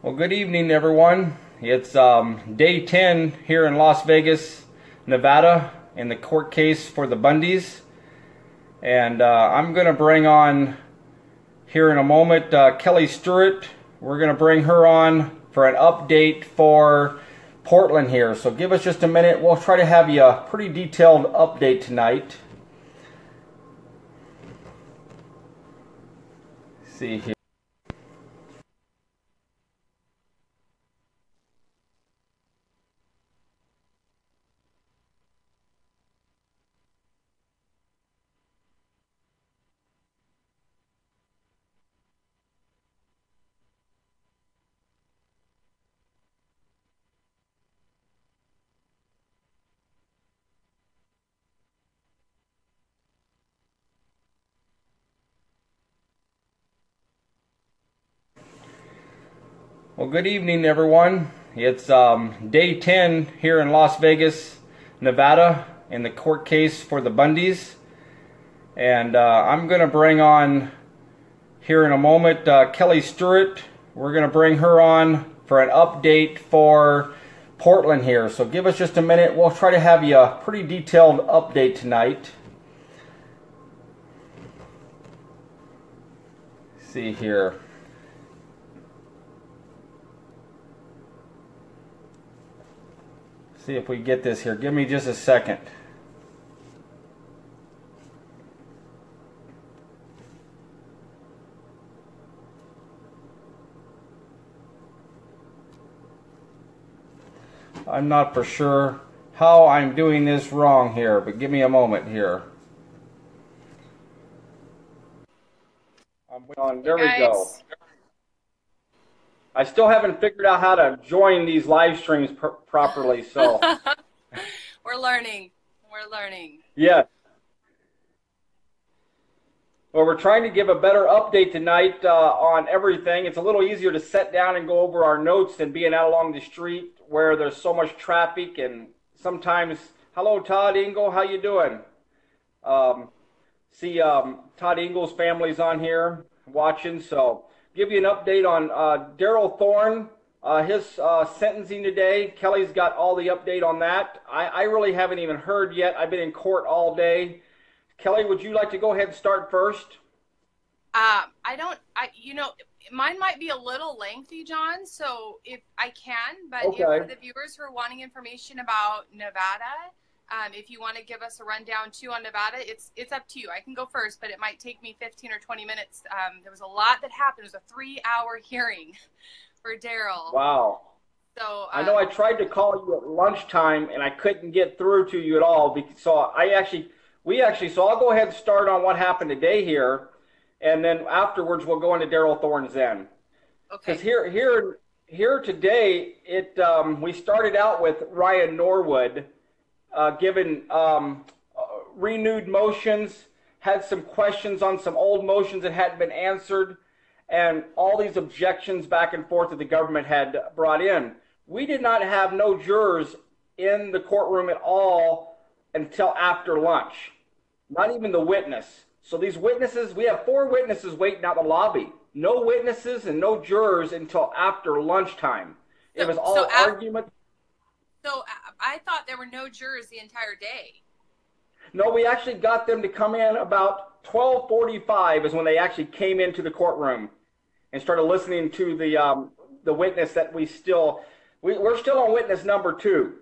Well, good evening, everyone. It's day 10 here in Las Vegas, Nevada, in the court case for the Bundys. And I'm going to bring on, here in a moment, Kelly Stewart. We're going to bring her on for an update for Portland here. So give us just a minute. We'll try to have you a pretty detailed update tonight. Let's see here. Well, good evening, everyone. It's day 10 here in Las Vegas, Nevada, in the court case for the Bundys. And I'm going to bring on, here in a moment, Kelly Stewart. We're going to bring her on for an update for Portland here. So give us just a minute. We'll try to have you a pretty detailed update tonight. Let's see here. See if we get this here. Give me just a second. I'm not for sure how I'm doing this wrong here, but give me a moment here. I'm on. There we go. I still haven't figured out how to join these live streams properly, so. We're learning. We're learning. Yeah. Well, we're trying to give a better update tonight on everything. It's a little easier to sit down and go over our notes than being out along the street where there's so much traffic, and sometimes, hello, Todd Engel, how you doing? See Todd Engel's family's on here watching, so give you an update on Daryl Thorne, his sentencing today. Kelly's got all the update on that. I really haven't even heard yet. I've been in court all day. Kelly, would you like to go ahead and start first? Mine might be a little lengthy, John, so if I can, but okay. If for the viewers who are wanting information about Nevada, if you want to give us a rundown too on Nevada, it's up to you. I can go first, but it might take me 15 or 20 minutes. There was a lot that happened. It was a 3-hour hearing for Daryl. Wow. So I know I tried to call you at lunchtime and I couldn't get through to you at all. So I'll go ahead and start on what happened today here, and then afterwards we'll go into Daryl Thorne's end. Okay. Because here today, we started out with Ryan Norwood. Given renewed motions, had some questions on some old motions that hadn't been answered, and all these objections back and forth that the government had brought in. We did not have no jurors in the courtroom at all until after lunch, not even the witness. So these witnesses, we have 4 witnesses waiting out in the lobby. No witnesses and no jurors until after lunchtime. It was all argument. So I thought there were no jurors the entire day. No, we actually got them to come in about 12:45 is when they actually came into the courtroom and started listening to the witness that we're still on witness number 2.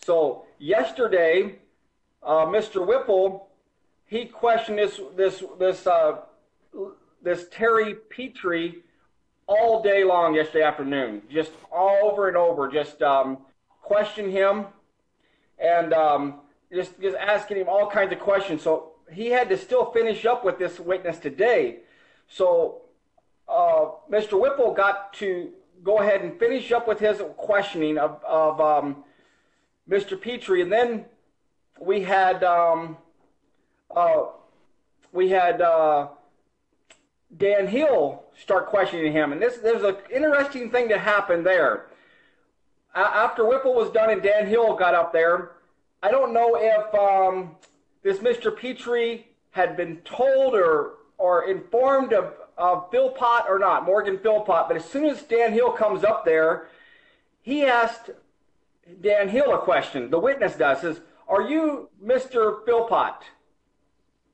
So yesterday, Mr. Whipple, he questioned this Terry Petrie all day long yesterday afternoon, just all over and over, just question him and just asking him all kinds of questions. So he had to still finish up with this witness today. So Mr. Whipple got to go ahead and finish up with his questioning of Mr. Petrie, and then we had Dan Hill start questioning him, and there's an interesting thing that happened there. After Whipple was done and Dan Hill got up there, I don't know if this Mr. Petrie had been told or informed of Morgan Philpott, but as soon as Dan Hill comes up there, he asked Dan Hill a question. The witness says, "Are you Mr. Philpott?"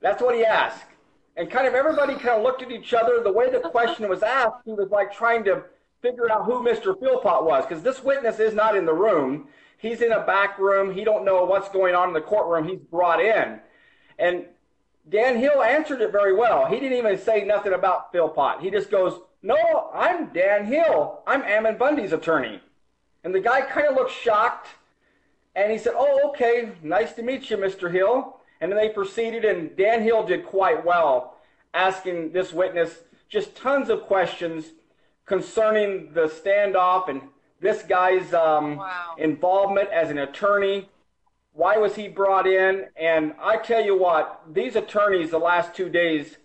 That's what he asked. And kind of everybody kind of looked at each other. The way the question was asked, he was like trying to figure out who Mr. Philpott was, because this witness is not in the room. He's in a back room. He don't know what's going on in the courtroom. He's brought in. And Dan Hill answered it very well. He didn't even say nothing about Philpott. He just goes, "No, I'm Dan Hill. I'm Ammon Bundy's attorney." And the guy kind of looked shocked. And he said, "Oh, okay. Nice to meet you, Mr. Hill." And then they proceeded, and Dan Hill did quite well, asking this witness just tons of questions concerning the standoff and this guy's involvement as an attorney. Why was he brought in? And I tell you what, these attorneys the last 2 days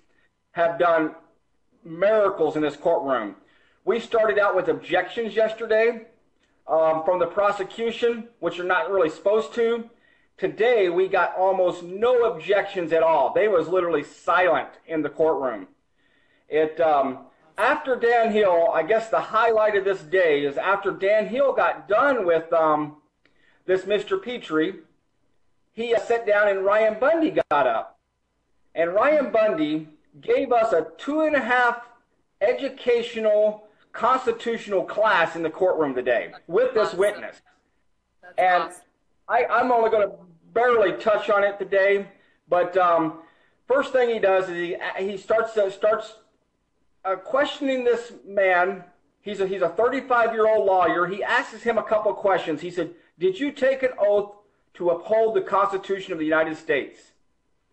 have done miracles in this courtroom. We started out with objections yesterday from the prosecution, which are not really supposed to. Today, we got almost no objections at all. They was literally silent in the courtroom. After Dan Hill, I guess the highlight of this day is after Dan Hill got done with this Mr. Petrie, he sat down and Ryan Bundy got up. And Ryan Bundy gave us a 2.5 educational constitutional class in the courtroom today with this witness. And awesome. I'm only going to barely touch on it today, but first thing he does is he starts questioning this man. He's a 35-year-old lawyer. He asks him a couple of questions. He said, "Did you take an oath to uphold the Constitution of the United States?"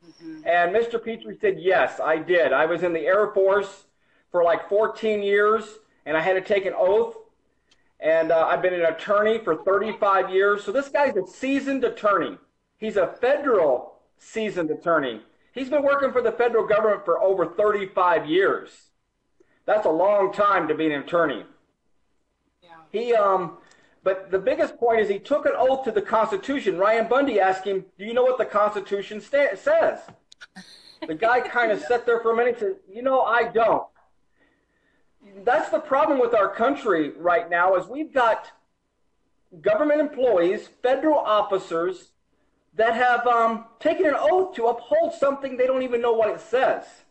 Mm-hmm. And Mr. Petrie said, "Yes, I did. I was in the Air Force for like 14 years, and I had to take an oath. And I've been an attorney for 35 years. So this guy's a seasoned attorney. He's a federal seasoned attorney. He's been working for the federal government for over 35 years. That's a long time to be an attorney. Yeah. But the biggest point is he took an oath to the Constitution. Ryan Bundy asked him, "Do you know what the Constitution says?" The guy kind of sat there for a minute and said, "I don't." That's the problem with our country right now is we've got government employees, federal officers that have taken an oath to uphold something they don't even know what it says.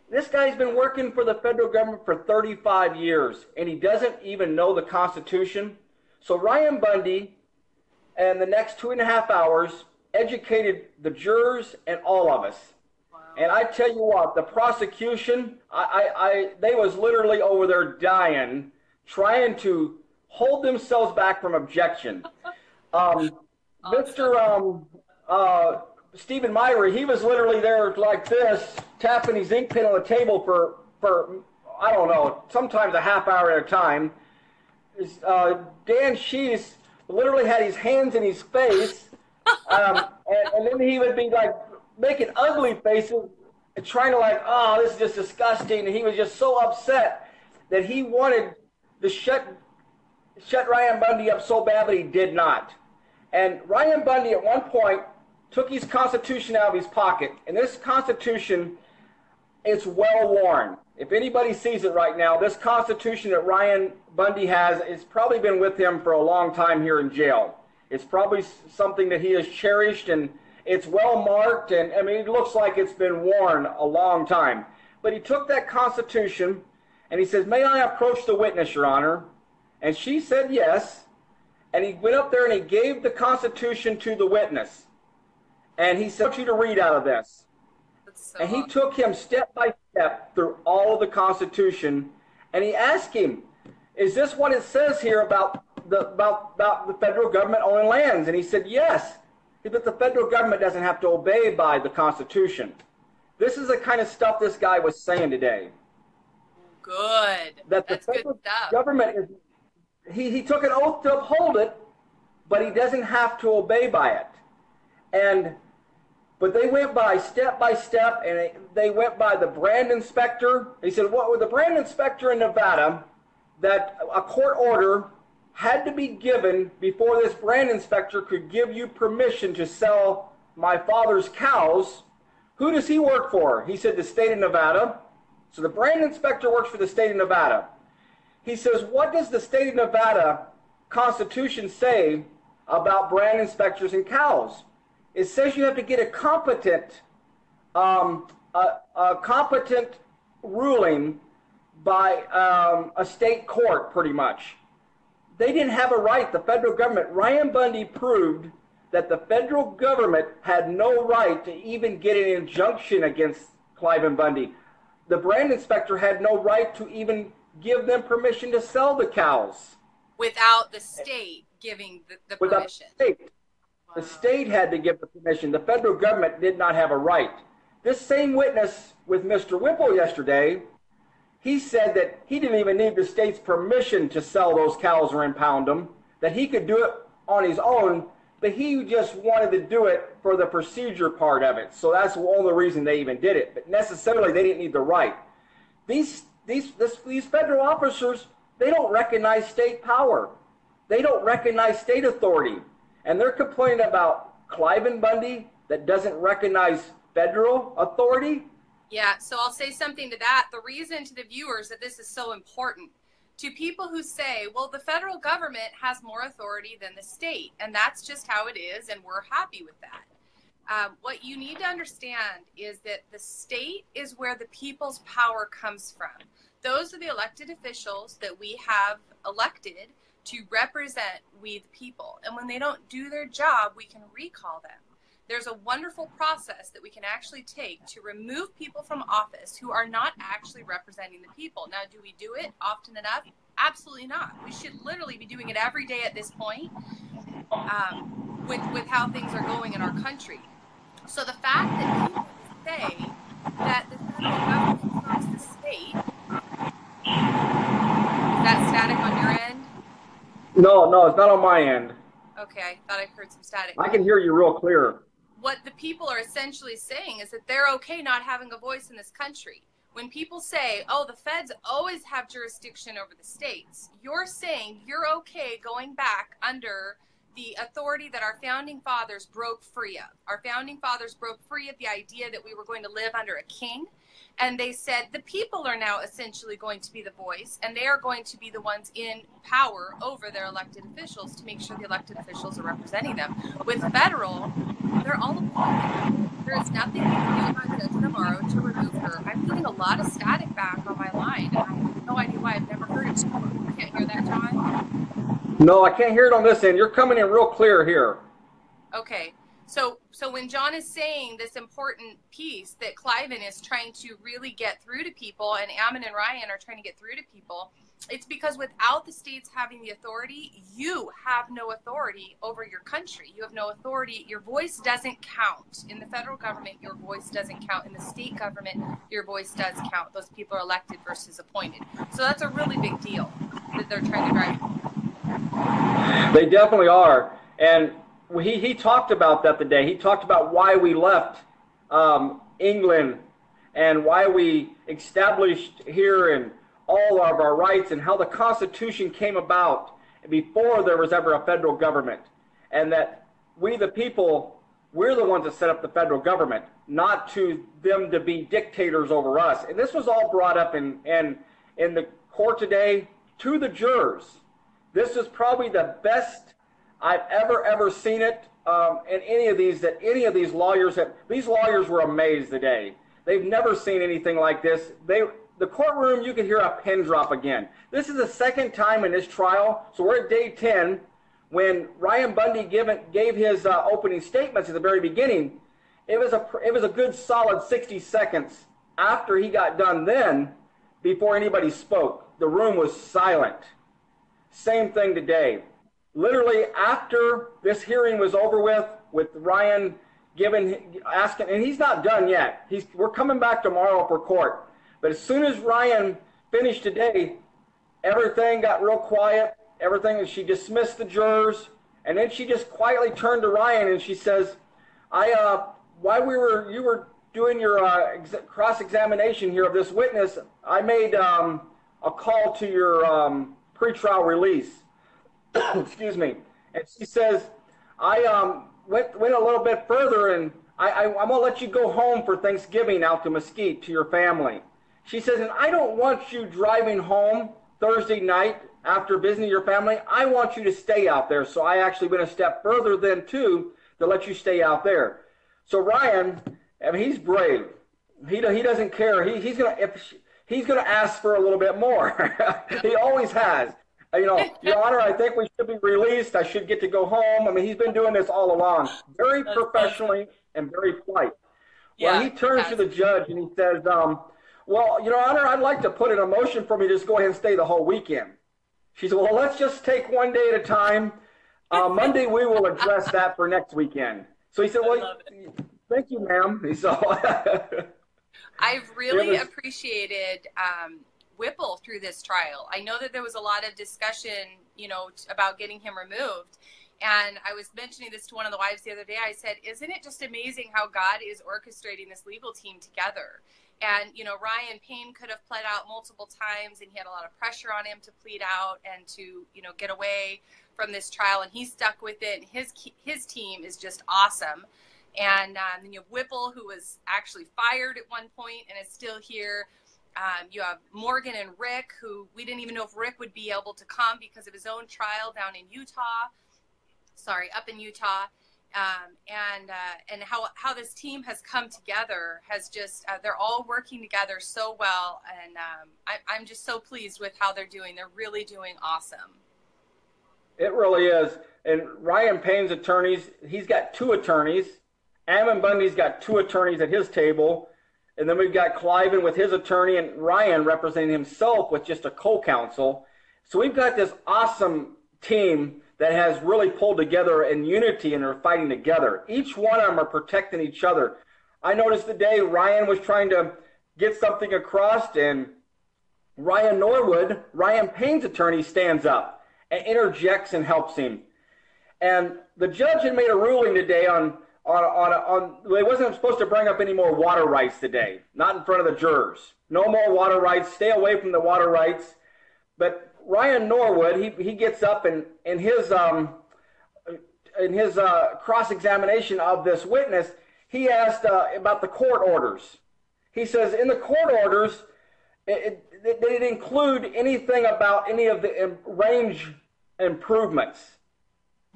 This guy's been working for the federal government for 35 years, and he doesn't even know the Constitution. So Ryan Bundy, in the next 2.5 hours, educated the jurors and all of us. And I tell you what, the prosecution, they was literally over there dying, trying to hold themselves back from objection. Mr. Stephen Myrie, he was literally there like this, tapping his ink pen on the table for I don't know, sometimes a half hour at a time. Dan Shees literally had his hands in his face, and then he would be like, making ugly faces and trying to like, "Oh, this is just disgusting." And he was just so upset that he wanted to shut Ryan Bundy up so bad, but he did not. And Ryan Bundy at one point took his Constitution out of his pocket. And this Constitution, it's well worn. If anybody sees it right now, this Constitution that Ryan Bundy has, it's probably been with him for a long time here in jail. It's probably something that he has cherished, and it's well marked, and I mean, it looks like it's been worn a long time. But he took that Constitution, and he says, "May I approach the witness, Your Honor?" And she said yes. And he went up there and he gave the Constitution to the witness. And he said, "I want you to read out of this." And he took him step by step through all of the Constitution, and he asked him, "Is this what it says here about the federal government owning lands?" And he said, "Yes. But the federal government doesn't have to obey by the Constitution." This is the kind of stuff this guy was saying today. Good. That the federal government is, he took an oath to uphold it, but he doesn't have to obey by it. But they went by step, and they went by the brand inspector. He said, "What with the brand inspector in Nevada, that a court order had to be given before this brand inspector could give you permission to sell my father's cows. Who does he work for?" He said, "The state of Nevada." So the brand inspector works for the state of Nevada. He says, what does the state of Nevada Constitution say about brand inspectors and cows? It says you have to get a competent ruling by a state court, pretty much. They didn't have a right, the federal government. Ryan Bundy proved that the federal government had no right to even get an injunction against Cliven Bundy. The brand inspector had no right to even give them permission to sell the cows. Without the state giving the permission. The state. Wow. The state had to give the permission. The federal government did not have a right. This same witness with Mr. Whipple yesterday, he said that he didn't even need the state's permission to sell those cows or impound them, that he could do it on his own, but he just wanted to do it for the procedure part of it. So that's the only reason they even did it. But necessarily, they didn't need the right. These federal officers, they don't recognize state power. They don't recognize state authority. And they're complaining about Cliven Bundy that doesn't recognize federal authority. Yeah, so I'll say something to that. The reason to the viewers that this is so important, to people who say, well, the federal government has more authority than the state, and that's just how it is, and we're happy with that. What you need to understand is that the state is where the people's power comes from. Those are the elected officials that we have elected to represent we the people. And when they don't do their job, we can recall them. There's a wonderful process that we can actually take to remove people from office who are not actually representing the people. Now, do we do it often enough? Absolutely not. We should literally be doing it every day at this point with how things are going in our country. So the fact that people say that the federal government serves the state, is that static on your end? No, it's not on my end. Okay, I thought I heard some static. I can hear you real clear. What the people are essentially saying is that they're okay not having a voice in this country. When people say, oh, the feds always have jurisdiction over the states, you're saying you're okay going back under the authority that our founding fathers broke free of. Our founding fathers broke free of the idea that we were going to live under a king. And they said the people are now essentially going to be the voice, and they are going to be the ones in power over their elected officials to make sure the elected officials are representing them. With federal, they're all appointed. There is nothing we can do about Judge tomorrow to remove her. I'm getting a lot of static back on my line, and I have no idea why. I've never heard it before. You can't hear that, John? No, I can't hear it on this end. You're coming in real clear here. Okay. So when John is saying this important piece that Cliven is trying to really get through to people, and Ammon and Ryan are trying to get through to people, it's because without the states having the authority, you have no authority over your country. You have no authority. Your voice doesn't count. In the federal government, your voice doesn't count. In the state government, your voice does count. Those people are elected versus appointed. So that's a really big deal that they're trying to drive home. They definitely are. And he talked about that today. He talked about why we left England and why we established here and all of our rights and how the Constitution came about before there was ever a federal government. And that we, the people, we're the ones that set up the federal government, not to them to be dictators over us. And this was all brought up in the court today to the jurors. This is probably the best I've ever seen it in any of these lawyers. These lawyers were amazed today. They've never seen anything like this. The courtroom, you could hear a pin drop again. This is the second time in this trial. So we're at day 10 when Ryan Bundy gave his opening statements at the very beginning. It was a good solid 60 seconds after he got done then before anybody spoke. The room was silent. Same thing today. Literally after this hearing was over with Ryan asking, and he's not done yet. We're coming back tomorrow for court. But as soon as Ryan finished today, everything got real quiet. And she dismissed the jurors, and then she just quietly turned to Ryan and she says, "While you were doing your cross-examination here of this witness, I made a call to your pretrial release." Excuse me. And she says, I went a little bit further, and I'm going to let you go home for Thanksgiving out to Mesquite to your family. She says, and I don't want you driving home Thursday night after visiting your family. I want you to stay out there. So I actually went a step further than two to let you stay out there. So Ryan, I mean, he's brave. He doesn't care. He's gonna ask for a little bit more. He always has. You know, Your Honor, I think we should be released. I should get to go home. I mean, he's been doing this all along, very professionally and very polite. Well, he turns to the judge and he says, well, Your Honor, I'd like to put in a motion for me to just go ahead and stay the whole weekend. She said, well, let's just take one day at a time. Monday, we will address that for next weekend. So he said, well, thank you, ma'am. So I've really appreciated Whipple through this trial. I know that there was a lot of discussion, you know, about getting him removed. And I was mentioning this to one of the wives the other day. I said, isn't it just amazing how God is orchestrating this legal team together? And, you know, Ryan Payne could have pled out multiple times, and he had a lot of pressure on him to plead out and to, you know, get away from this trial. And he stuck with it. And his team is just awesome. And then you have Whipple, who was actually fired at one point and is still here. You have Morgan and Rick, who we didn't even know if Rick would be able to come because of his own trial down in Utah. Sorry, up in Utah. And how this team has come together has just, they're all working together so well. And I'm just so pleased with how they're doing. They're really doing awesome. It really is. And Ryan Payne's attorneys, he's got two attorneys. Ryan Bundy's got two attorneys at his table. And then we've got Cliven with his attorney and Ryan representing himself with just a co-counsel. So we've got this awesome team that has really pulled together in unity and are fighting together. Each one of them are protecting each other. I noticed the day Ryan was trying to get something across, and Ryan Norwood, Ryan Payne's attorney, stands up and interjects and helps him. And the judge had made a ruling today on they wasn't supposed to bring up any more water rights today, not in front of the jurors. No more water rights. Stay away from the water rights. But Ryan Norwood, he gets up and in his cross-examination of this witness, he asked about the court orders. He says in the court orders, they didn't include anything about any of the range improvements.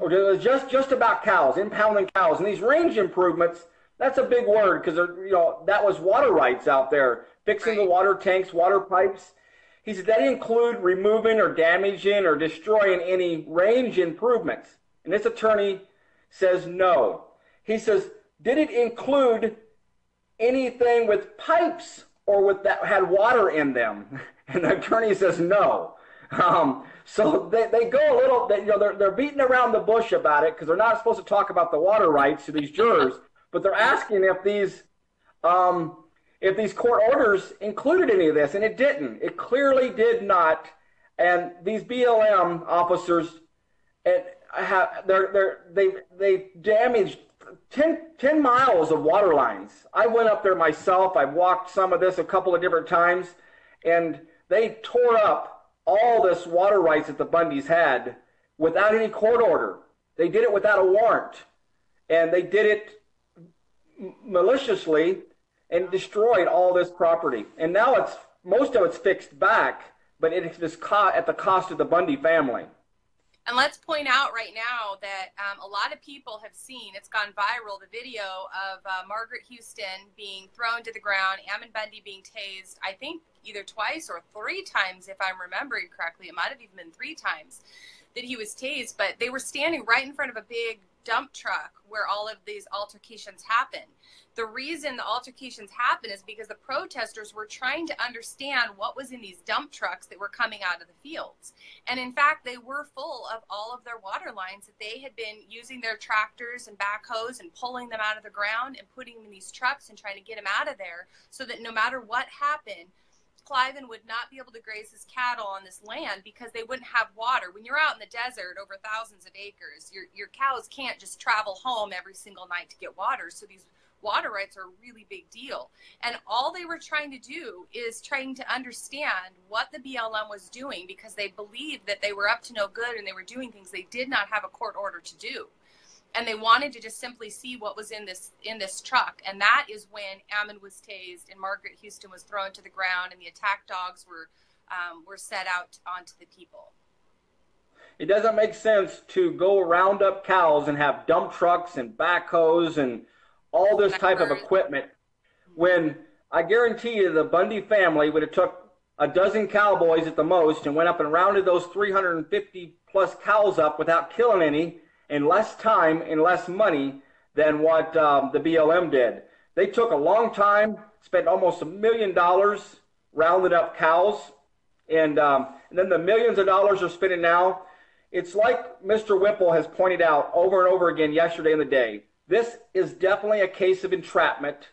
Or just about cows, impounding cows. And these range improvements, that's a big word because, you know, that was water rights out there, fixing the water tanks, water pipes. He said that didn't include removing or damaging or destroying any range improvements. And this attorney says no. He says, did it include anything with pipes or with that had water in them? And the attorney says no. So they go a little, you know, they're beating around the bush about it because they're not supposed to talk about the water rights to these jurors, but they're asking if these court orders included any of this, and it didn't. It clearly did not. And these BLM officers, they damaged 10 miles of water lines. I went up there myself. I walked some of this a couple of different times, and they tore up all this water rights that the Bundys had without any court order. They did it without a warrant, and they did it maliciously and destroyed all this property. And now most of it's fixed back, but it is at the cost of the Bundy family. And let's point out right now that a lot of people have seen, it's gone viral, the video of Margaret Houston being thrown to the ground, Ammon Bundy being tased, I think either twice or 3 times, if I'm remembering correctly. It might have even been 3 times that he was tased, but they were standing right in front of a big dump truck where all of these altercations happen. The reason the altercations happen is because the protesters were trying to understand what was in these dump trucks that were coming out of the fields. And in fact, they were full of all of their water lines that they had been using their tractors and backhoes and pulling them out of the ground and putting them in these trucks and trying to get them out of there so that no matter what happened, Cliven would not be able to graze his cattle on this land because they wouldn't have water. When you're out in the desert over thousands of acres, your cows can't just travel home every single night to get water. So these water rights are a really big deal. And all they were trying to do is trying to understand what the BLM was doing because they believed that they were up to no good and they were doing things they did not have a court order to do. and they wanted to just simply see what was in this truck. And that is when Ammon was tased and Margaret Houston was thrown to the ground, and the attack dogs were set out onto the people. It doesn't make sense to go round up cows and have dump trucks and backhoes and all this type of equipment when I guarantee you the Bundy family would have took a dozen cowboys at the most and went up and rounded those 350 plus cows up without killing any in less time and less money than what the BLM did. They took a long time, spent almost $1 million, rounded up cows, and then the millions of dollars they're spending now. It's like Mr. Whipple has pointed out over and over again yesterday in the day. This is definitely a case of entrapment.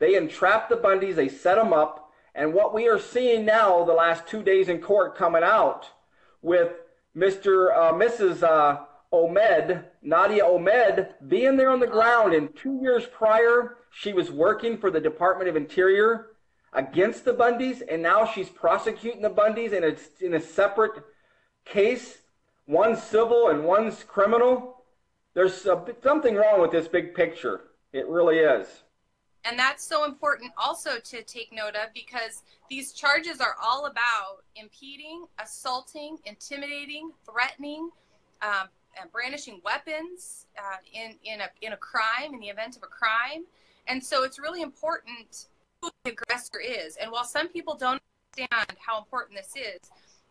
They entrapped the Bundys, they set them up, and what we are seeing now the last 2 days in court coming out with Mrs. Omed, Nadia Omed, being there on the ground, and 2 years prior she was working for the Department of Interior against the Bundys, and now she's prosecuting the Bundys, and it's in a separate case. One's civil and one's criminal. There's something wrong with this big picture. It really is. And that's so important also to take note of, because these charges are all about impeding, assaulting, intimidating, threatening, and brandishing weapons in a crime, in the event of a crime. And so it's really important who the aggressor is. And while some people don't understand how important this is,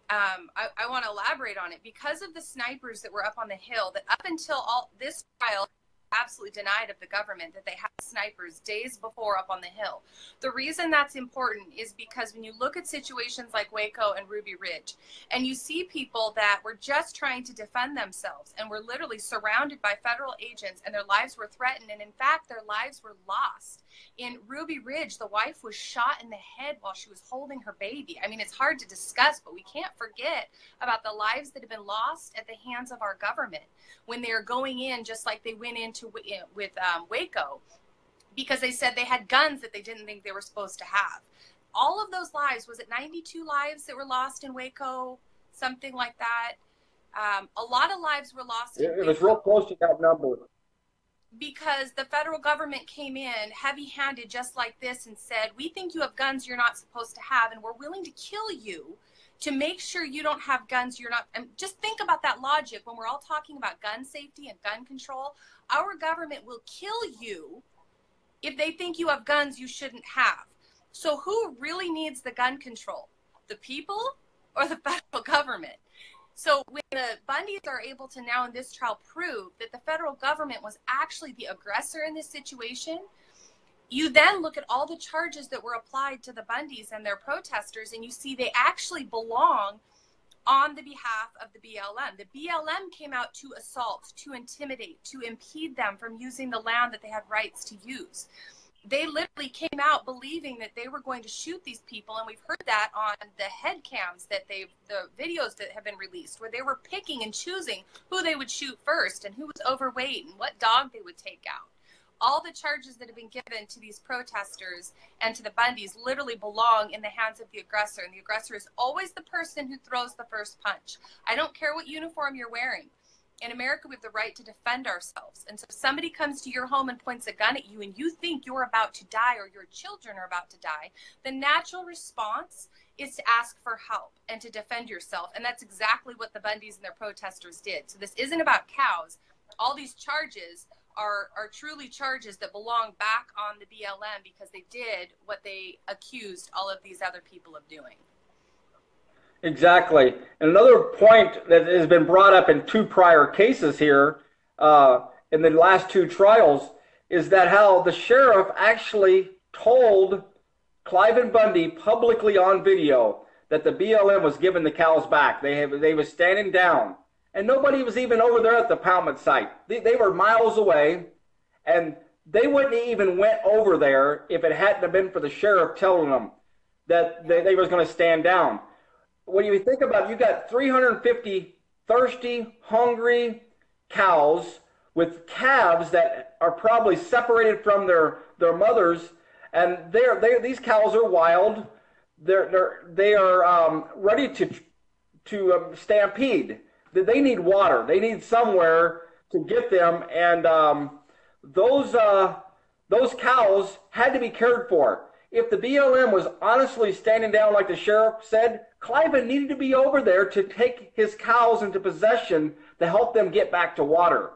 I want to elaborate on it because of the snipers that were up on the hill, that up until all this trial absolutely denied of the government that they had snipers days before up on the hill. The reason that's important is because when you look at situations like Waco and Ruby Ridge, and you see people that were just trying to defend themselves and were literally surrounded by federal agents, and their lives were threatened, and in fact their lives were lost. In Ruby Ridge, the wife was shot in the head while she was holding her baby. I mean, it's hard to discuss, but we can't forget about the lives that have been lost at the hands of our government when they are going in, just like they went into with Waco, because they said they had guns that they didn't think they were supposed to have. All of those lives, was it 92 lives that were lost in Waco? Something like that. A lot of lives were lost in Waco. It was real close to that number. Because the federal government came in heavy-handed just like this and said, we think you have guns you're not supposed to have, and we're willing to kill you to make sure you don't have guns you're not. And just think about that logic when we're all talking about gun safety and gun control. Our government will kill you if they think you have guns you shouldn't have. So who really needs the gun control? The people or the federal government? So when the Bundys are able to now in this trial prove that the federal government was actually the aggressor in this situation, you then look at all the charges that were applied to the Bundys and their protesters, and you see they actually belong on the behalf of the BLM. The BLM came out to assault, to intimidate, to impede them from using the land that they had rights to use. They literally came out believing that they were going to shoot these people, and we've heard that on the head cams the videos that have been released, where they were picking and choosing who they would shoot first and who was overweight and what dog they would take out. All the charges that have been given to these protesters and to the Bundys literally belong in the hands of the aggressor, and the aggressor is always the person who throws the first punch. I don't care what uniform you're wearing. In America, we have the right to defend ourselves. And so if somebody comes to your home and points a gun at you and you think you're about to die or your children are about to die, the natural response is to ask for help and to defend yourself. And that's exactly what the Bundys and their protesters did. So this isn't about cows. All these charges are truly charges that belong back on the BLM because they did what they accused all of these other people of doing. Exactly. And another point that has been brought up in two prior cases here in the last two trials is that how the sheriff actually told Cliven Bundy publicly on video that the BLM was giving the cows back. They were standing down, and nobody was even over there at the poundment site. They were miles away, and they wouldn't even went over there if it hadn't have been for the sheriff telling them that they was going to stand down. When you think about it, you got 350 thirsty, hungry cows with calves that are probably separated from their mothers, and these cows are wild. They are ready to stampede. They need water. They need somewhere to get them, and those those cows had to be cared for. If the BLM was honestly standing down like the sheriff said, Cliven needed to be over there to take his cows into possession to help them get back to water.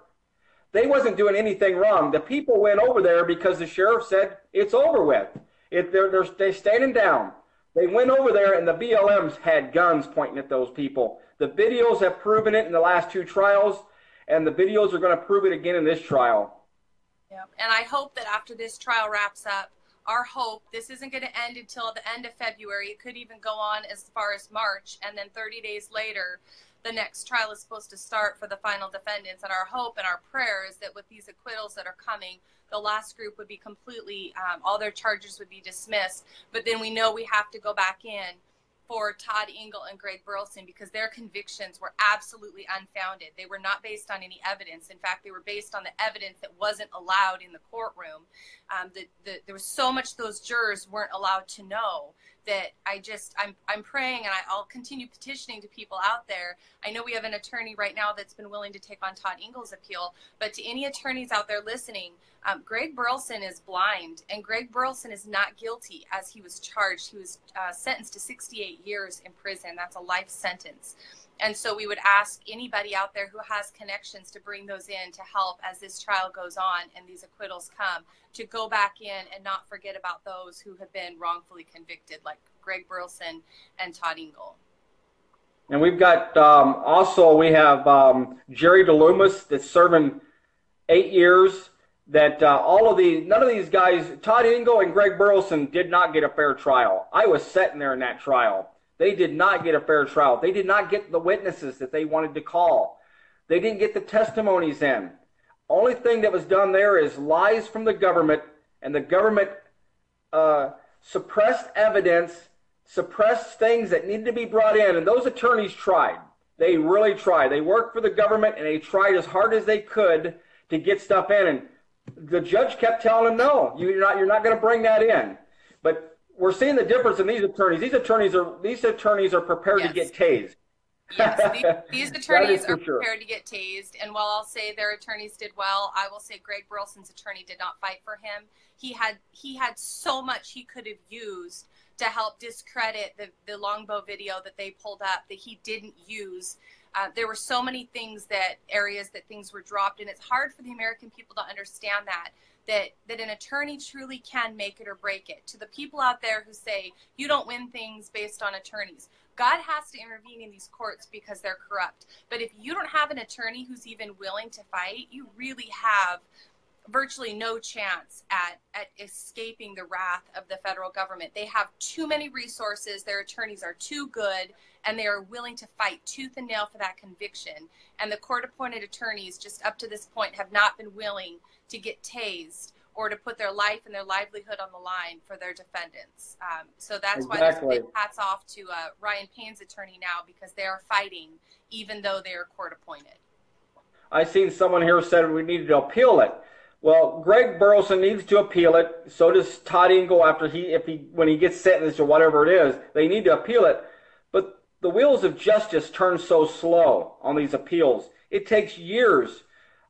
They wasn't doing anything wrong. The people went over there because the sheriff said it's over with. They're standing down. They went over there, and the BLMs had guns pointing at those people. The videos have proven it in the last 2 trials, and the videos are going to prove it again in this trial. Yeah. And I hope that after this trial wraps up, our hope, this isn't going to end until the end of February. It could even go on as far as March, and then 30 days later, the next trial is supposed to start for the final defendants. And our hope and our prayer is that with these acquittals that are coming, the last group would be completely, all their charges would be dismissed. But then we know we have to go back in for Todd Engel and Greg Burleson because their convictions were absolutely unfounded. They were not based on any evidence. In fact, they were based on the evidence that wasn't allowed in the courtroom. There was so much those jurors weren't allowed to know that I'm praying, and I'll continue petitioning to people out there. I know we have an attorney right now that's been willing to take on Todd Engel's appeal, but to any attorneys out there listening, Greg Burleson is blind, and Greg Burleson is not guilty as he was charged. He was sentenced to 68 years in prison. That's a life sentence. And so we would ask anybody out there who has connections to bring those in to help as this trial goes on and these acquittals come, to go back in and not forget about those who have been wrongfully convicted, like Greg Burleson and Todd Engel. And we've got also we have Jerry DeLumas that's serving 8 years. That none of these guys, Todd Engel and Greg Burleson, did not get a fair trial. I was sitting there in that trial. They did not get a fair trial. They did not get the witnesses that they wanted to call. They didn't get the testimonies in. Only thing that was done there is lies from the government, and the government suppressed evidence, suppressed things that needed to be brought in, and those attorneys tried. They really tried. They worked for the government, and they tried as hard as they could to get stuff in, and the judge kept telling them, no, you're not going to bring that in. But we're seeing the difference in these attorneys. These attorneys are prepared to get tased. Yes, these attorneys are prepared to get tased. And while I'll say their attorneys did well, I will say Greg Burleson's attorney did not fight for him. He had so much he could have used to help discredit the Longbow video that they pulled up that he didn't use. There were so many areas that things were dropped, and it's hard for the American people to understand that an attorney truly can make it or break it. To the people out there who say you don't win things based on attorneys, God has to intervene in these courts because they're corrupt. But if you don't have an attorney who's even willing to fight, you really have virtually no chance at escaping the wrath of the federal government. They have too many resources, their attorneys are too good, and they are willing to fight tooth and nail for that conviction. And the court-appointed attorneys, just up to this point, have not been willing to get tased or to put their life and their livelihood on the line for their defendants. So that's why there's a big hats off to Ryan Payne's attorney now, because they are fighting even though they are court-appointed. I seen someone here said we needed to appeal it. Well, Greg Burleson needs to appeal it. So does Todd Engel when he gets sentenced or whatever it is. They need to appeal it. But the wheels of justice turn so slow on these appeals. It takes years.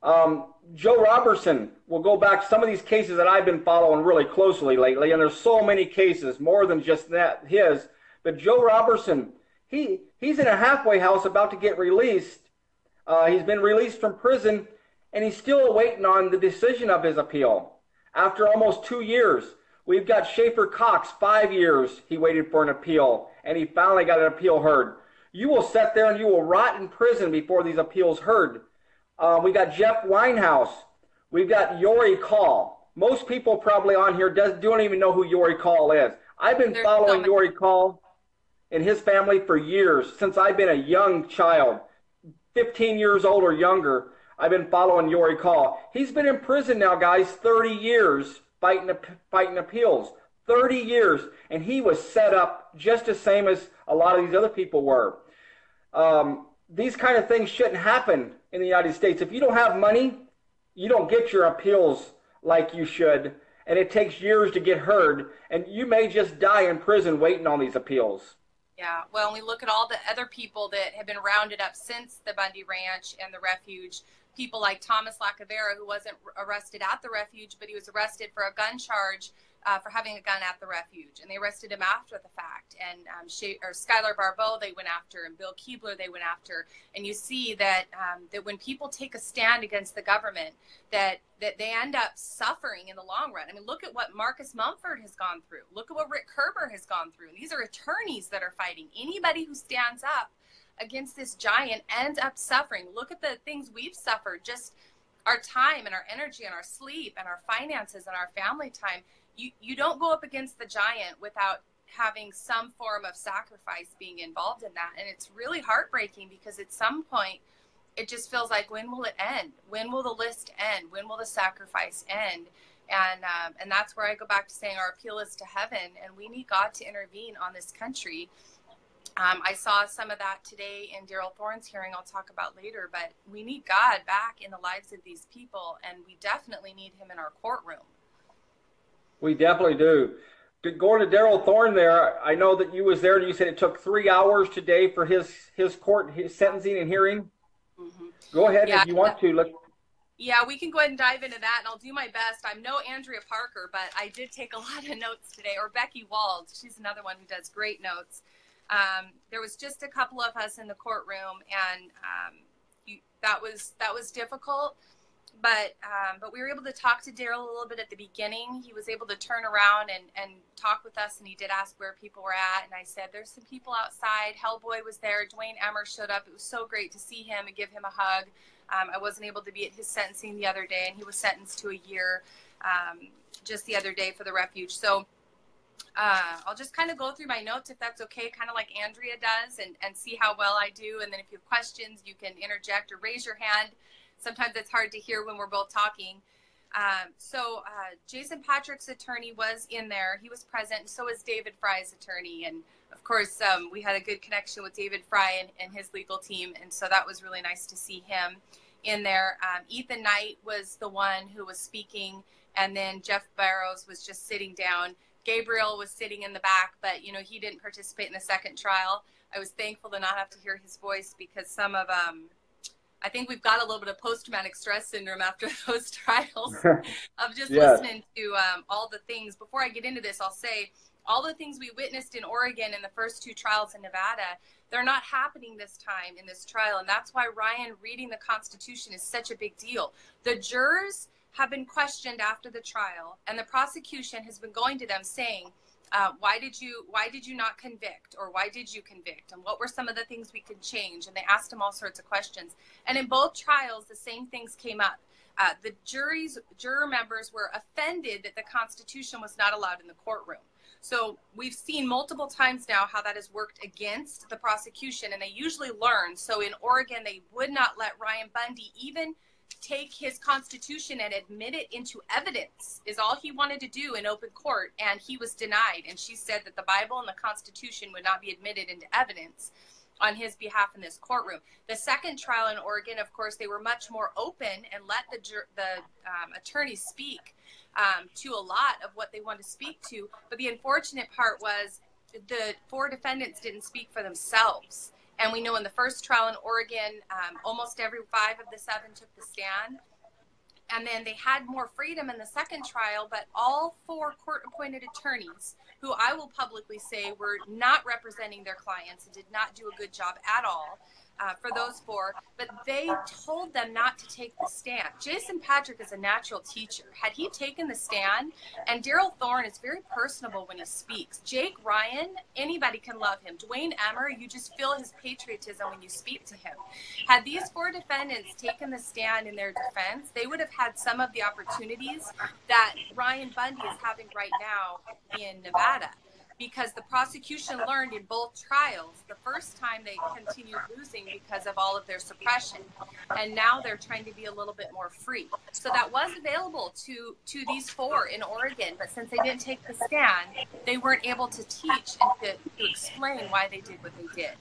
Joe Robertson will go back some of these cases that I've been following really closely lately, and there's so many cases, more than just his. But Joe Robertson, he's in a halfway house about to get released. He's been released from prison, and he's still waiting on the decision of his appeal. After almost 2 years, we've got Schaefer Cox, 5 years he waited for an appeal, and he finally got an appeal heard. You will sit there and you will rot in prison before these appeals heard. We got Jeff Winehouse. We've got Yori Call. Most people probably on here don't even know who Yori Call is. I've been following Yori Call and his family for years, since I've been a young child, 15 years old or younger. I've been following Yori Call. He's been in prison now, guys, 30 years fighting appeals. 30 years, and he was set up just the same as a lot of these other people were. These kind of things shouldn't happen in the United States. If you don't have money, you don't get your appeals like you should, and it takes years to get heard, and you may just die in prison waiting on these appeals. Yeah, well, when we look at all the other people that have been rounded up since the Bundy Ranch and the refuge, people like Thomas Lacavera, who wasn't arrested at the refuge, but he was arrested for a gun charge for having a gun at the refuge, and they arrested him after the fact. And Skylar Barbeau, they went after, and Bill Keebler, they went after. And you see that that when people take a stand against the government, that they end up suffering in the long run. I mean, look at what Marcus Mumford has gone through. Look at what Rick Kerber has gone through. And these are attorneys that are fighting. Anybody who stands up against this giant ends up suffering. Look at the things we've suffered, just our time and our energy and our sleep and our finances and our family time. You don't go up against the giant without having some form of sacrifice being involved in that. And it's really heartbreaking, because at some point it just feels like, when will it end? When will the list end? When will the sacrifice end? And that's where I go back to saying our appeal is to heaven, and we need God to intervene on this country. I saw some of that today in Daryl Thorne's hearing, I'll talk about later, but we need God back in the lives of these people, and we definitely need him in our courtroom. We definitely do. Going to Daryl Thorne there, I know that you was there, and you said it took 3 hours today for his sentencing and hearing. Mm-hmm. Go ahead if you want to. Yeah, we can go ahead and dive into that, and I'll do my best. I'm no Andrea Parker, but I did take a lot of notes today, or Becky Wald. She's another one who does great notes. There was just a couple of us in the courtroom, and that was difficult. But we were able to talk to Daryl a little bit at the beginning. He was able to turn around and talk with us, and he did ask where people were at. And I said, there's some people outside. Hellboy was there. Dwayne Emmer showed up. It was so great to see him and give him a hug. I wasn't able to be at his sentencing the other day, and he was sentenced to a year just the other day for the refuge. So I'll just kind of go through my notes, if that's okay, kind of like Andrea does, and see how well I do. And then if you have questions, you can interject or raise your hand. Sometimes it's hard to hear when we're both talking. So Jason Patrick's attorney was in there. He was present. So was David Fry's attorney. And of course, we had a good connection with David Fry and his legal team. And so that was really nice to see him in there. Ethan Knight was the one who was speaking. And then Jeff Barrows was just sitting down. Gabriel was sitting in the back, but, you know, he didn't participate in the second trial. I was thankful to not have to hear his voice, because some of I think we've got a little bit of post-traumatic stress syndrome after those trials of just listening to all the things. Before I get into this, I'll say all the things we witnessed in Oregon in the first 2 trials in Nevada, they're not happening this time in this trial. And that's why Ryan reading the Constitution is such a big deal. The jurors have been questioned after the trial, and the prosecution has been going to them saying, why did you not convict, or why did you convict, and what were some of the things we could change? And they asked him all sorts of questions. And in both trials, the same things came up. The juror members were offended that the Constitution was not allowed in the courtroom. So we've seen multiple times now how that has worked against the prosecution, and they usually learn. So in Oregon, they would not let Ryan Bundy even take his Constitution and admit it into evidence, is all he wanted to do in open court, and he was denied. And she said that the Bible and the Constitution would not be admitted into evidence on his behalf in this courtroom. The second trial in Oregon, of course, they were much more open and let the attorneys speak to a lot of what they wanted to speak to. But the unfortunate part was the 4 defendants didn't speak for themselves. And we know in the first trial in Oregon, almost every 5 of the 7 took the stand. And then they had more freedom in the second trial, but all 4 court-appointed attorneys, who I will publicly say were not representing their clients and did not do a good job at all for those 4, but they told them not to take the stand. Jason Patrick is a natural teacher. Had he taken the stand, and Daryl Thorne is very personable when he speaks. Jake Ryan, anybody can love him. Dwayne Emmer, you just feel his patriotism when you speak to him. Had these 4 defendants taken the stand in their defense, they would have had some of the opportunities that Ryan Bundy is having right now in Nevada. Because the prosecution learned in both trials, the first time they continued losing because of all of their suppression. And now they're trying to be a little bit more free. So that was available to these 4 in Oregon, but since they didn't take the stand, they weren't able to teach and to explain why they did what they did.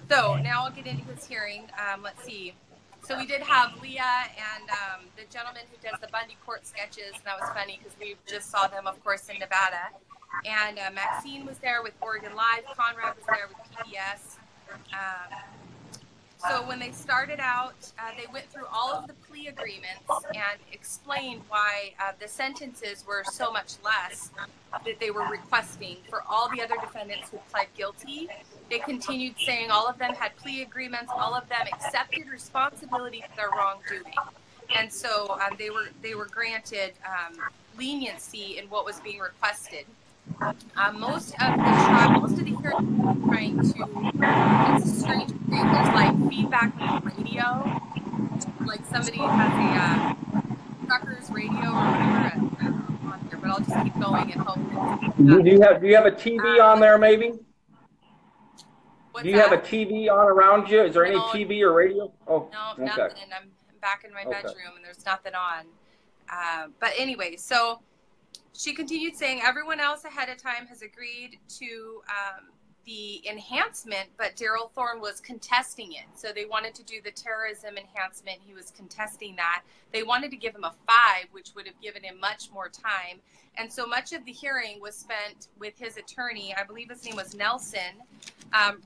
So now I'll get into his hearing. Let's see. So we did have Leah and the gentleman who does the Bundy court sketches, and that was funny because we just saw them, of course, in Nevada. And Maxine was there with Oregon Live. Conrad was there with PBS. So when they started out, they went through all of the plea agreements and explained why the sentences were so much less that they were requesting for all the other defendants who pled guilty. They continued saying all of them had plea agreements, all of them accepted responsibility for their wrongdoing. And so they were granted leniency in what was being requested. Most of the hearings were trying to, it's a strange thing, there's like feedback on the radio, like somebody has a trucker's radio or whatever on here, but I'll just keep going and hope. Do you have a TV on there maybe? What's Do you that? have a TV on around you? Is there any TV or radio? Oh, no, okay. nothing. I'm back in my bedroom and there's nothing on. But anyway, so she continued saying everyone else ahead of time has agreed to the enhancement, but Daryl Thorne was contesting it. So they wanted to do the terrorism enhancement. He was contesting that. They wanted to give him a 5, which would have given him much more time. And so much of the hearing was spent with his attorney. I believe his name was Nelson.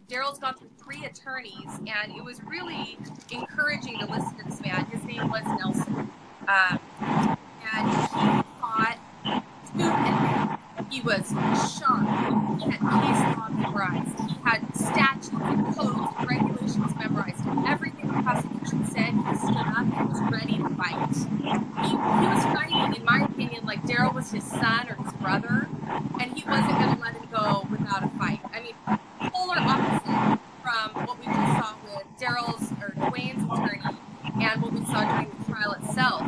Daryl's gone through 3 attorneys, and it was really encouraging to listen to this man. His name was Nelson. And he fought tooth and nail. He was sharp. He had case law memorized. He had statutes and codes and regulations memorized. And everything the prosecution said, he stood up and was ready to fight. He was fighting, in my opinion, like Daryl was his son or his brother, and he wasn't going to let him go without a fight. I mean, polar opposite from what we just saw with Daryl's or Dwayne's attorney and what we saw during the trial itself.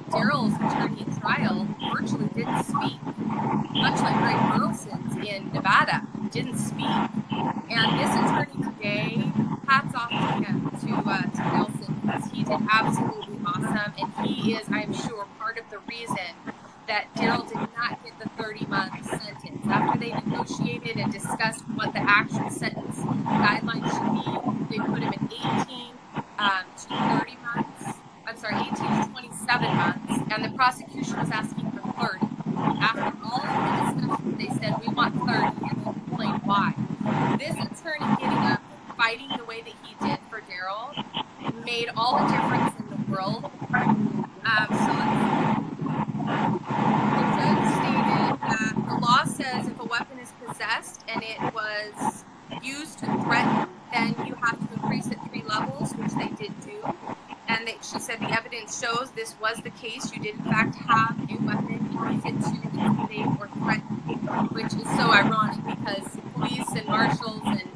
Daryl's attorney at trial virtually didn't speak, much like Greg Burleson's in Nevada, didn't speak. And this attorney today, hats off to him, to Nelson, because he did absolutely awesome, and he is, I'm sure, part of the reason that Daryl did not get the 30-month sentence. After they negotiated and discussed what the actual sentence guidelines should be, they put him in 18 to 30 months. I'm sorry, 18 to 27 months, and the prosecution was asking for 30. After all of the discussion, they said, we want 30, and they explained why. This attorney getting up and fighting the way that he did for Daryl made all the difference in the world. The judge stated that the law says if a weapon is possessed and it was used to threaten, then you have to increase it 3 levels, which they did do. And she said the evidence shows this was the case. You did, in fact, have a weapon and use it to intimidate or threaten, which is so ironic because police and marshals and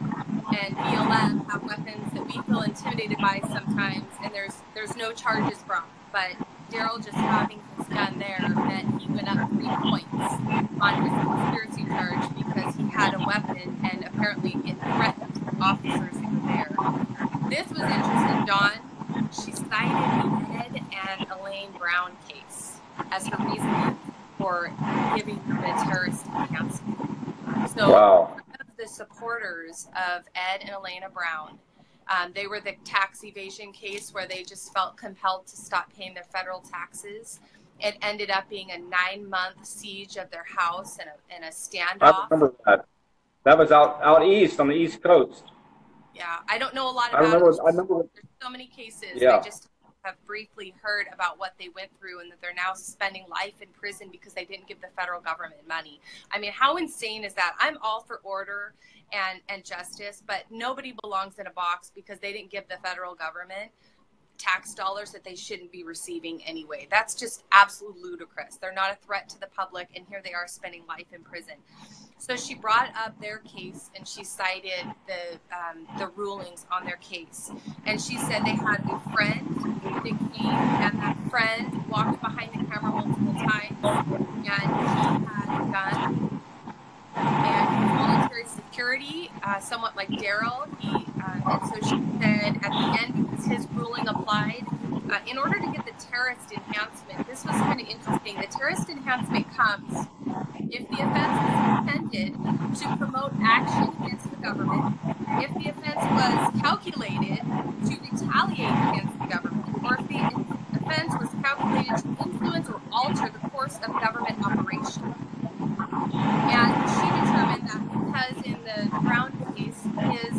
BLM have weapons that we feel intimidated by sometimes, and there's no charges brought. But Daryl just having his gun there meant he went up 3 points on his conspiracy charge because he had a weapon and apparently it threatened officers who were there. This was interesting, Dawn. She cited the Ed and Elaine Brown case as her reason for giving the terrorist enhancement. So one of the supporters of Ed and Elena Brown, they were the tax evasion case where they just felt compelled to stop paying their federal taxes. It ended up being a 9-month siege of their house and a standoff. I remember that. That was out east on the East Coast. Yeah, I don't know a lot about it. I remember. There's so many cases. Yeah. I just have briefly heard about what they went through and that they're now spending life in prison because they didn't give the federal government money. I mean, how insane is that? I'm all for order and justice, but nobody belongs in a box because they didn't give the federal government tax dollars that they shouldn't be receiving anyway. That's just absolute ludicrous. They're not a threat to the public, and here they are spending life in prison. So she brought up their case, and she cited the rulings on their case. And she said they had a friend that came, and that friend walked behind the camera multiple times, and he had a gun. And voluntary security, somewhat like Daryl, and so she said at the end, because his ruling applied, in order to get the terrorist enhancement, this was kind of interesting. The terrorist enhancement comes if the offense was intended to promote action against the government, if the offense was calculated to retaliate against the government, or if the offense was calculated to influence or alter the course of government operation. And she determined that because in the Brown case, his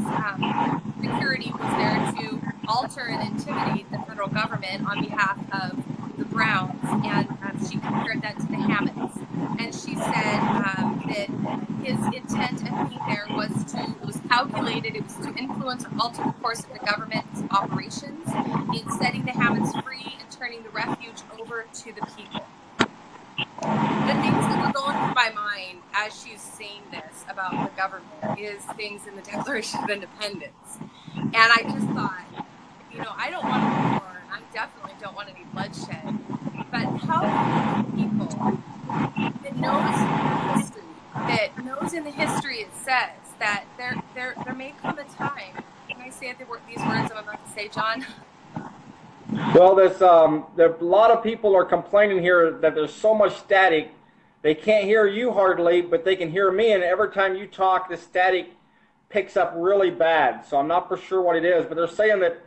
security was there to used to influence or alter the course of the government's operations in setting the Hammonds free and turning the refuge over to the people. The things that were going through my mind as she's saying this about the government is things in the Declaration of Independence. And I just thought, you know, I don't want a war, and I definitely don't want any bloodshed. But how can people that knows history, that knows in the history it says that there may come a time, can I say these words I'm about to say, John? Well, there's a lot of people are complaining here that there's so much static. They can't hear you hardly, but they can hear me, and every time you talk, the static picks up really bad. So I'm not for sure what it is, but they're saying that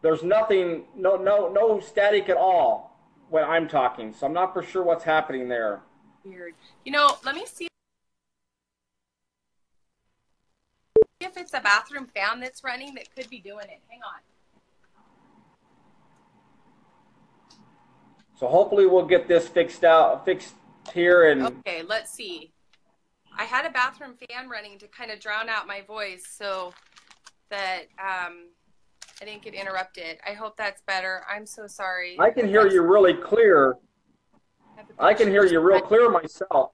there's nothing, no static at all when I'm talking. So I'm not for sure what's happening there. Weird. You know, let me see if it's a bathroom fan that's running that could be doing it. Hang on. So hopefully we'll get this fixed here. And okay, let's see. I had a bathroom fan running to kind of drown out my voice so that I didn't get interrupted. I hope that's better. I'm so sorry. I can hear you really clear. I can hear you real clear myself.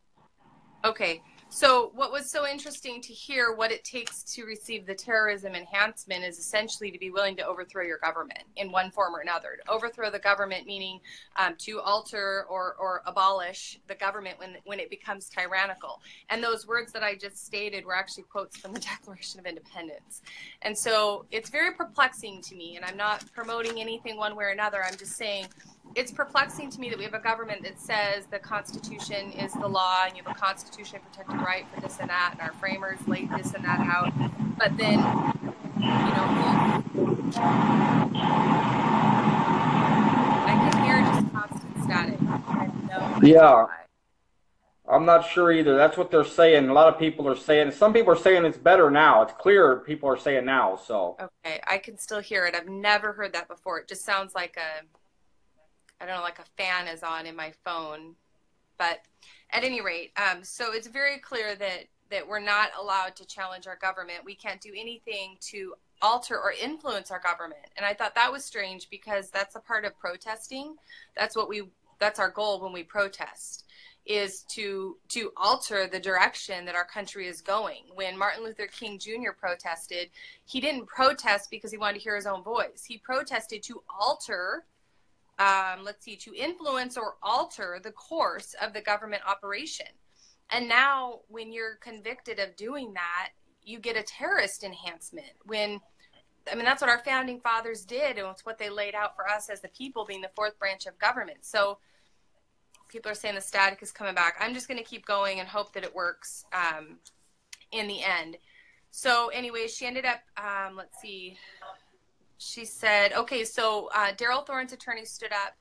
Okay. So what was so interesting to hear, what it takes to receive the terrorism enhancement is essentially to be willing to overthrow your government in one form or another. To overthrow the government meaning to alter or abolish the government when it becomes tyrannical. And those words that I just stated were actually quotes from the Declaration of Independence. And so it's very perplexing to me, and I'm not promoting anything one way or another. I'm just saying it's perplexing to me that we have a government that says the Constitution is the law and you have a Constitution protected right for this and that, and our framers laid this and that out. But then, you know, I can hear just constant static. I have no idea why. I'm not sure either. That's what they're saying. A lot of people are saying. Some people are saying it's better now. It's clear. People are saying now. So okay, I can still hear it. I've never heard that before. It just sounds like I don't know, like a fan is on in my phone. But at any rate, so it's very clear that we're not allowed to challenge our government. We can't do anything to alter or influence our government. And I thought that was strange because that's a part of protesting. That's our goal when we protest, is to alter the direction that our country is going. When Martin Luther King Jr. protested, he didn't protest because he wanted to hear his own voice. He protested to alter to influence or alter the course of the government operation. And now when you're convicted of doing that, you get a terrorist enhancement. That's what our founding fathers did, and it's what they laid out for us as the people, being the fourth branch of government. So people are saying the static is coming back. I'm just going to keep going and hope that it works in the end. So anyway, she ended up, let's see. She said, okay, so Daryl Thorne's attorney stood up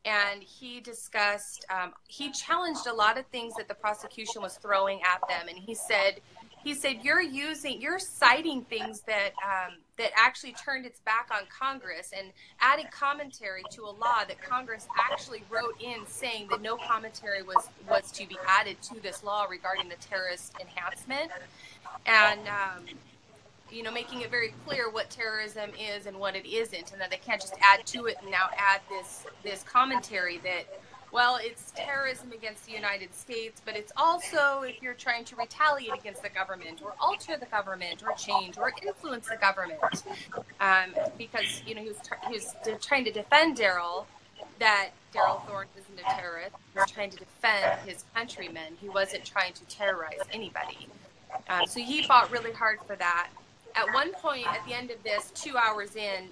and he discussed, he challenged a lot of things that the prosecution was throwing at them. And he said, you're citing things that actually turned its back on Congress and added commentary to a law that Congress actually wrote in saying that no commentary was to be added to this law regarding the terrorist enhancement. And, making it very clear what terrorism is and what it isn't, and that they can't just add to it and now add this commentary that, well, it's terrorism against the United States, but it's also if you're trying to retaliate against the government or alter the government or change or influence the government. Because, he was trying to defend Daryl, that Daryl Thorne isn't a terrorist. He was trying to defend his countrymen. He wasn't trying to terrorize anybody. So he fought really hard for that. At one point, at the end of this, 2 hours in,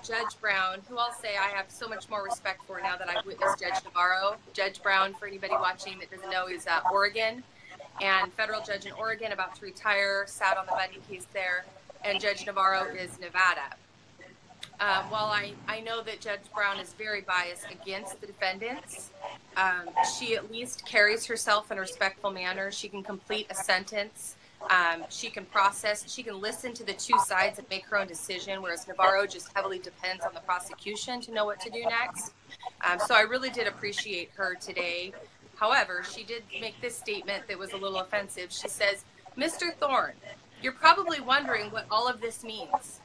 Judge Brown, who I'll say I have so much more respect for now that I've witnessed Judge Navarro. Judge Brown, for anybody watching that doesn't know, is Oregon, and federal judge in Oregon, about to retire, sat on the Bundy case there, and Judge Navarro is Nevada. While I know that Judge Brown is very biased against the defendants, she at least carries herself in a respectful manner. She can complete a sentence. She can process, she can listen to the two sides and make her own decision, whereas Navarro just heavily depends on the prosecution to know what to do next. So I really did appreciate her today. However, she did make this statement that was a little offensive. She says, Mr. Thorne, You're probably wondering what all of this means.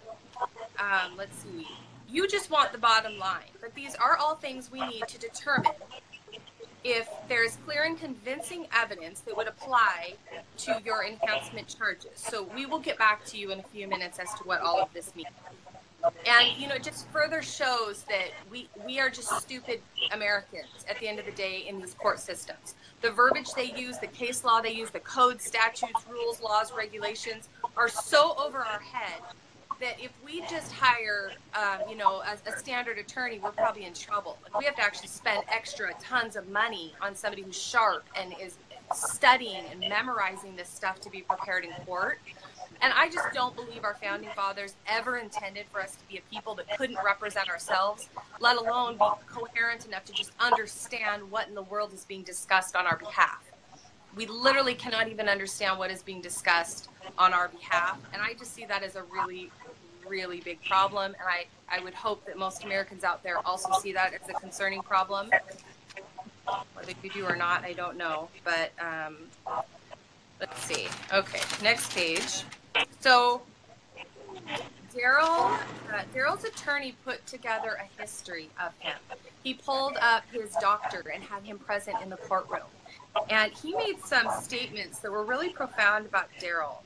Let's see. You just want the bottom line, but these are all things we need to determine if there is clear and convincing evidence that would apply to your enhancement charges. So we will get back to you in a few minutes as to what all of this means. And, you know, it just further shows that we are just stupid Americans at the end of the day in these court systems. The verbiage they use, the case law they use, the code, statutes, rules, laws, regulations are so over our head that if we just hire, you know, a standard attorney, we're probably in trouble. Like, we have to actually spend extra tons of money on somebody who's sharp and is studying and memorizing this stuff to be prepared in court. And I just don't believe our founding fathers ever intended for us to be a people that couldn't represent ourselves, let alone be coherent enough to just understand what in the world is being discussed on our behalf. We literally cannot even understand what is being discussed on our behalf. And I just see that as a really, really big problem. And I would hope that most Americans out there also see that as a concerning problem. Whether you do or not, I don't know. But let's see. Okay, next page. So Daryl's attorney put together a history of him. He pulled up his doctor and had him present in the courtroom. And he made some statements that were really profound about Daryl.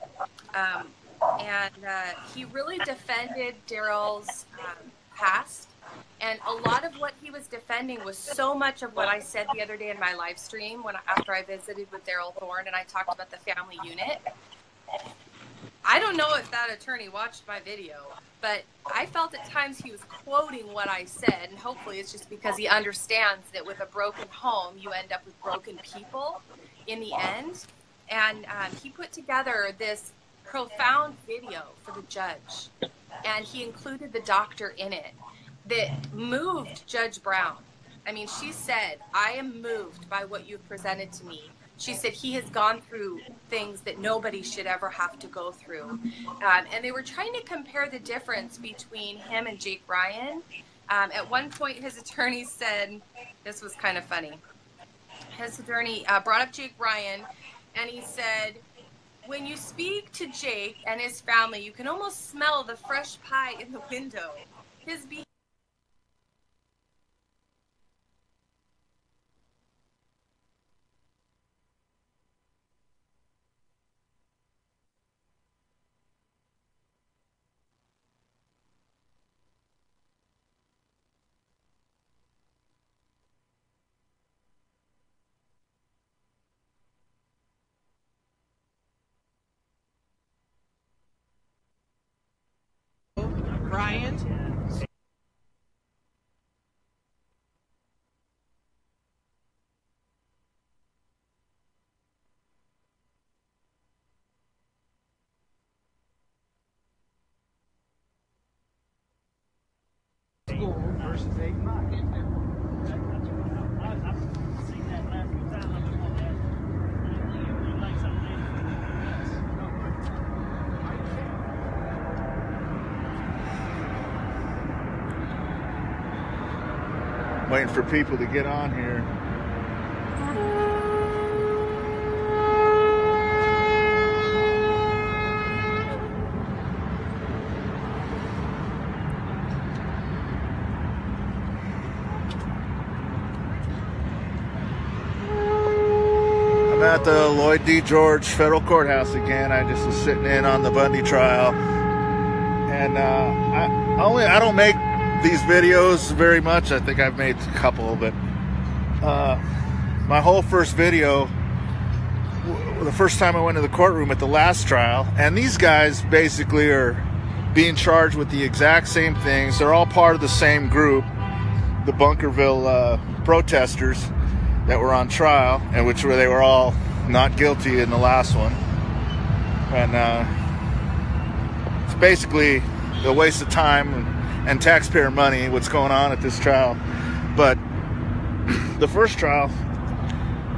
He really defended Daryl's past. And a lot of what he was defending was so much of what I said the other day in my live stream after I visited with Daryl Thorne and I talked about the family unit. I don't know if that attorney watched my video, but I felt at times he was quoting what I said, and hopefully it's just because he understands that with a broken home, you end up with broken people in the end. And he put together this profound video for the judge, and he included the doctor in it that moved Judge Brown. I mean, she said, "I am moved by what you've presented to me." She said he has gone through things that nobody should ever have to go through. And they were trying to compare the difference between him and Jake Ryan. At one point, his attorney said, this was kind of funny. His attorney brought up Jake Ryan, and he said, "When you speak to Jake and his family, you can almost smell the fresh pie in the window. His behavior." Ryan. School versus 8-9. Waiting for people to get on here. I'm at the Lloyd D. George Federal Courthouse again. I just was sitting in on the Bundy trial, and I don't make these videos very much. I think I've made a couple, but my whole first video, the first time I went to the courtroom at the last trial, and these guys basically are being charged with the exact same things. They're all part of the same group, the Bunkerville protesters that were on trial, and they were all not guilty in the last one. And it's basically a waste of time and taxpayer money, what's going on at this trial. But the first trial,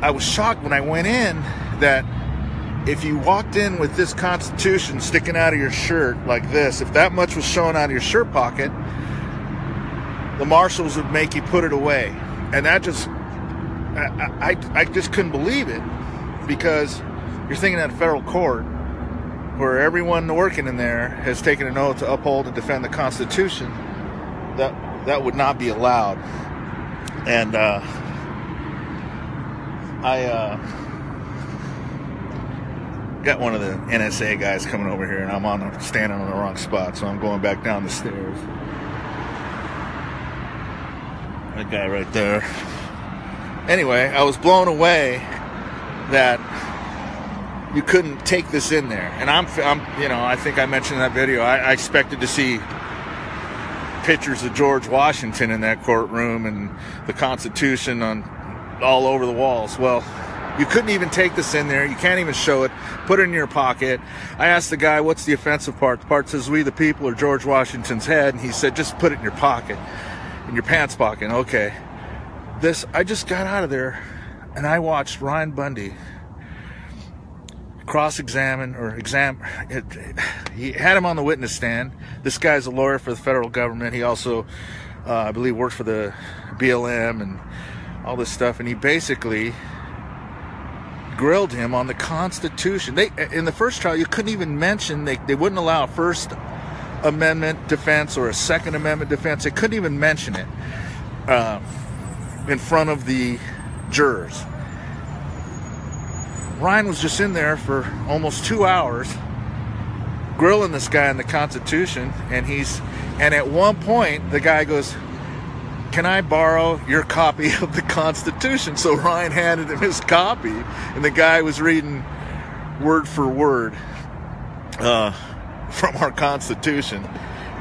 I was shocked when I went in that if you walked in with this Constitution sticking out of your shirt like this, if that much was showing out of your shirt pocket, the marshals would make you put it away. And that just, I just couldn't believe it, because you're thinking at a federal court, where everyone working in there has taken an oath to uphold and defend the Constitution, that would not be allowed. And I got one of the NSA guys coming over here, and I'm standing on the wrong spot, so I'm going back down the stairs. That guy right there. Anyway, I was blown away that you couldn't take this in there. And I'm you know, I think I mentioned in that video, I expected to see pictures of George Washington in that courtroom and the Constitution all over the walls. Well, you couldn't even take this in there. You can't even show it. Put it in your pocket. I asked the guy, what's the offensive part? The part says, we the people, or George Washington's head. And he said, just put it in your pocket, in your pants pocket. Okay. I just got out of there, and I watched Ryan Bundy cross-examine he had him on the witness stand. This guy's a lawyer for the federal government. He also, I believe, worked for the BLM and all this stuff, and he basically grilled him on the Constitution. In the first trial, you couldn't even mention, they wouldn't allow a First Amendment defense or a Second Amendment defense. They couldn't even mention it in front of the jurors. Ryan was just in there for almost 2 hours grilling this guy on the Constitution, and at one point the guy goes, can I borrow your copy of the Constitution? So Ryan handed him his copy, and the guy was reading word for word from our Constitution.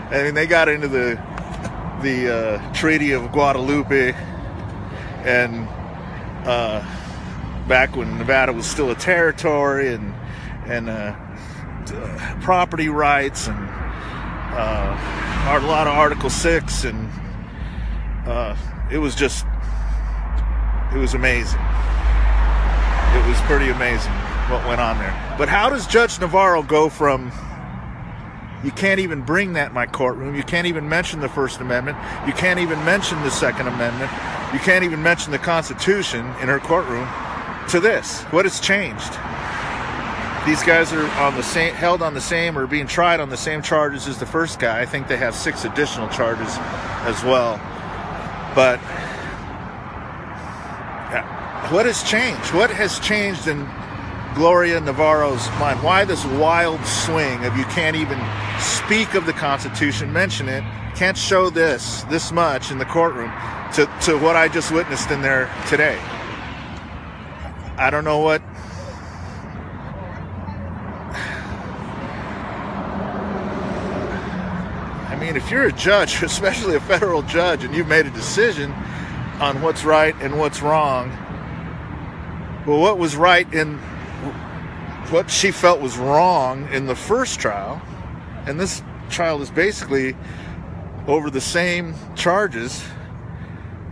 I mean, they got into the Treaty of Guadalupe, and back when Nevada was still a territory, and property rights, and a lot of Article 6, and it was amazing. It was pretty amazing what went on there. But how does Judge Navarro go from, you can't even bring that in my courtroom, you can't even mention the First Amendment, you can't even mention the Second Amendment, you can't even mention the Constitution in her courtroom, to this? What has changed? These guys are held on the same, or being tried on the same charges as the first guy. I think they have 6 additional charges as well. But what has changed? What has changed in Gloria Navarro's mind? Why this wild swing of you can't even speak of the Constitution, mention it, can't show this much in the courtroom, to what I just witnessed in there today? I don't know what. I mean, if you're a judge, especially a federal judge, and you've made a decision on what's right and what's wrong, well, what was right in what she felt was wrong in the first trial, and this trial is basically over the same charges.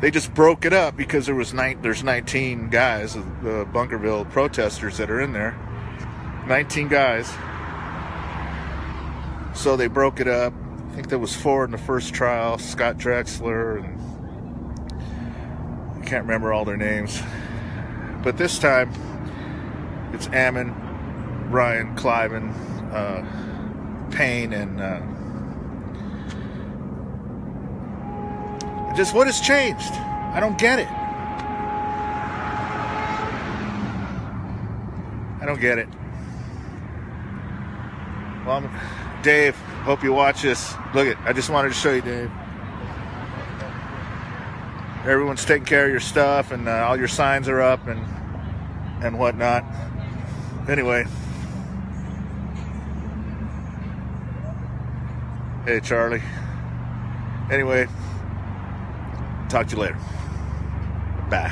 They just broke it up because there's 19 guys, the Bunkerville protesters that are in there. 19 guys. So they broke it up. I think there was 4 in the first trial. Scott Drexler, and I can't remember all their names. But this time, it's Ammon, Ryan, Cliven, Payne, and just what has changed? I don't get it. I don't get it. Well, Dave, hope you watch this. Look it, I just wanted to show you, Dave. Everyone's taking care of your stuff, and all your signs are up and whatnot. Anyway. Hey, Charlie. Anyway. Talk to you later. Bye.